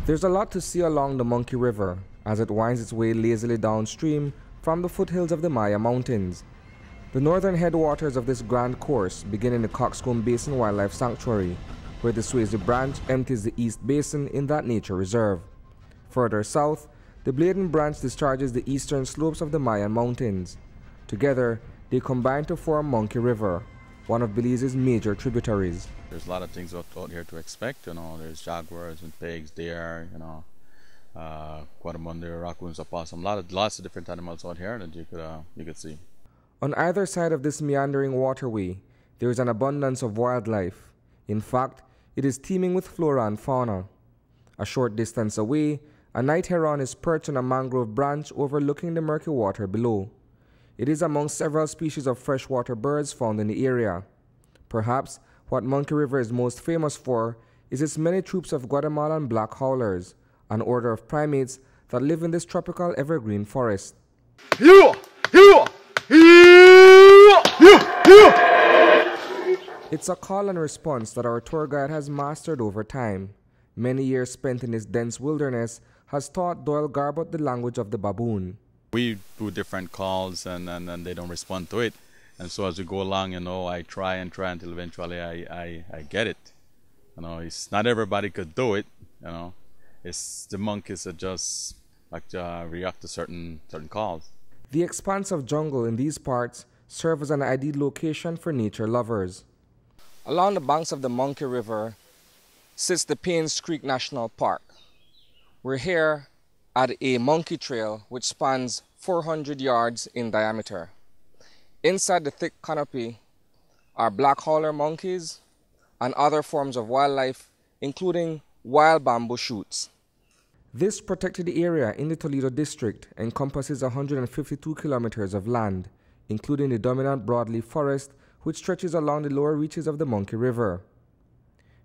There's a lot to see along the Monkey River as it winds its way lazily downstream from the foothills of the Maya Mountains. The northern headwaters of this grand course begin in the Coxcomb Basin Wildlife Sanctuary, where the Swayze Branch empties the East Basin in that nature reserve. Further south, the Bladen Branch discharges the eastern slopes of the Mayan Mountains. Together, they combine to form Monkey River, one of Belize's major tributaries. There's a lot of things out here to expect, there's jaguars and pigs, deer, quadrumunda, raccoons, opossum, lots of different animals out here that you could see. On either side of this meandering waterway, there is an abundance of wildlife. In fact, it is teeming with flora and fauna. A short distance away, a night heron is perched on a mangrove branch overlooking the murky water below. It is among several species of freshwater birds found in the area. Perhaps what Monkey River is most famous for is its many troops of Guatemalan black howlers, an order of primates that live in this tropical evergreen forest. It's a call and response that our tour guide has mastered over time. Many years spent in this dense wilderness has taught Doyle Garbott the language of the baboon. We do different calls and they don't respond to it. And so as we go along, I try until eventually I get it. It's not everybody could do it, It's the monkeys that just like to react to certain calls. The expanse of jungle in these parts serve as an ideal location for nature lovers. Along the banks of the Monkey River sits the Paynes Creek National Park. We're here at a monkey trail which spans 400 yards in diameter. Inside the thick canopy are black howler monkeys and other forms of wildlife, including wild bamboo shoots. This protected area in the Toledo district encompasses 152 kilometers of land, including the dominant broadleaf forest which stretches along the lower reaches of the Monkey River.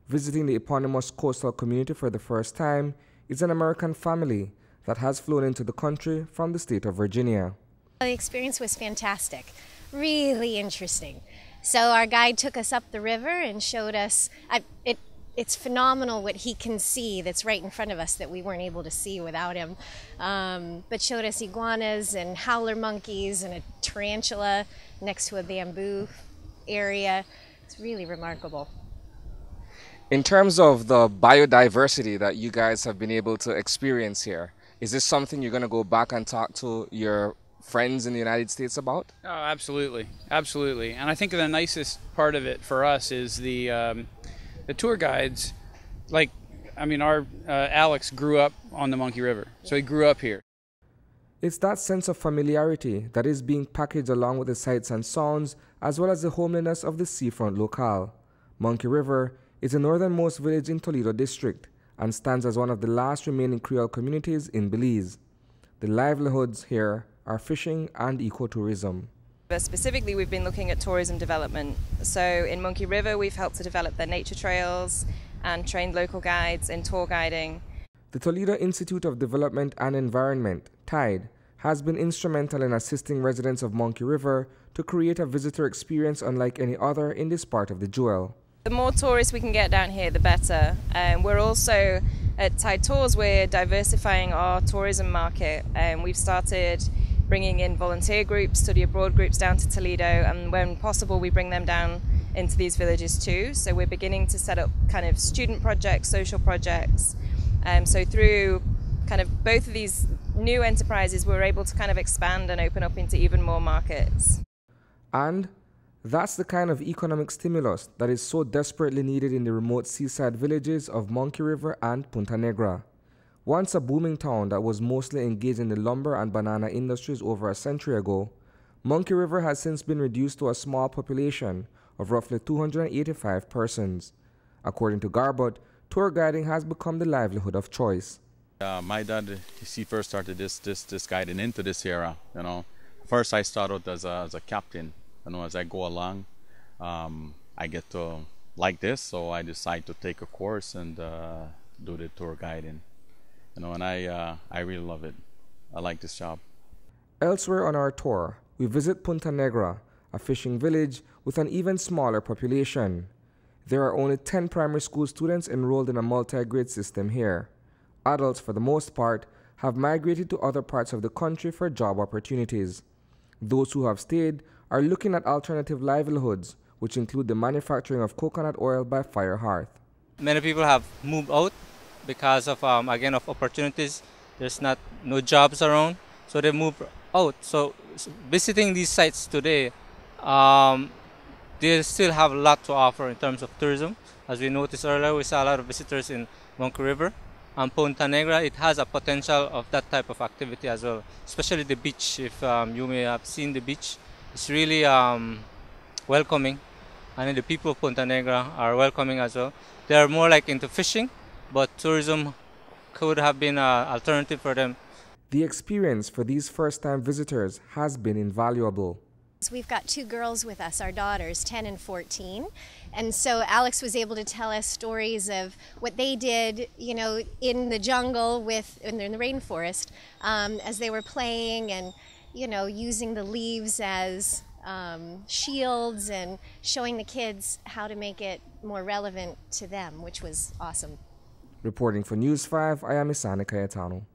Visiting the eponymous coastal community for the first time is an American family that has flown into the country from the state of Virginia. The experience was fantastic, really interesting. So our guide took us up the river and showed us, it's phenomenal what he can see that's right in front of us that we weren't able to see without him. But showed us iguanas and howler monkeys and a tarantula next to a bamboo area. It's really remarkable. In terms of the biodiversity that you guys have been able to experience here, is this something you're going to go back and talk to your friends in the United States about? Oh, absolutely. Absolutely. And I think the nicest part of it for us is the tour guides. Our Alex grew up on the Monkey River, so he grew up here. It's that sense of familiarity that is being packaged along with the sights and sounds, as well as the homeliness of the seafront locale. Monkey River is the northernmost village in Toledo District and stands as one of the last remaining Creole communities in Belize. The livelihoods here are fishing and ecotourism. Specifically, we've been looking at tourism development. So in Monkey River, we've helped to develop their nature trails and trained local guides in tour guiding. The Toledo Institute of Development and Environment, TIDE, has been instrumental in assisting residents of Monkey River to create a visitor experience unlike any other in this part of the Jewel. The more tourists we can get down here, the better. We're also, at Tide Tours, we're diversifying our tourism market. We've started bringing in volunteer groups, study abroad groups down to Toledo, and when possible we bring them down into these villages too. So we're beginning to set up kind of student projects, social projects. So through kind of both of these new enterprises, we're able to kind of expand and open up into even more markets. And that's the kind of economic stimulus that is so desperately needed in the remote seaside villages of Monkey River and Punta Negra. Once a booming town that was mostly engaged in the lumber and banana industries over a century ago, Monkey River has since been reduced to a small population of roughly 285 persons. According to Garbott, tour guiding has become the livelihood of choice. My dad, he first started this guiding into this era. First I started as a captain. As I go along, I get to like this, so I decide to take a course and do the tour guiding. And I really love it. I like this job. Elsewhere on our tour, we visit Punta Negra, a fishing village with an even smaller population. There are only 10 primary school students enrolled in a multi-grade system here. Adults, for the most part, have migrated to other parts of the country for job opportunities. Those who have stayed are looking at alternative livelihoods, which include the manufacturing of coconut oil by fire hearth. Many people have moved out because of, again, of opportunities. There's no jobs around, so they move out. So visiting these sites today, they still have a lot to offer in terms of tourism. As we noticed earlier, we saw a lot of visitors in Monkey River. And Punta Negra, it has a potential of that type of activity as well, especially the beach. If you may have seen the beach, it's really welcoming. And the people of Punta Negra are welcoming as well. They are more like into fishing, but tourism could have been an alternative for them. The experience for these first-time visitors has been invaluable. We've got two girls with us, our daughters, 10 and 14. And so Alex was able to tell us stories of what they did, you know, in the jungle in the rainforest, as they were playing and, you know, using the leaves as shields and showing the kids how to make it more relevant to them, which was awesome. Reporting for News 5, I am Isani Cayetano.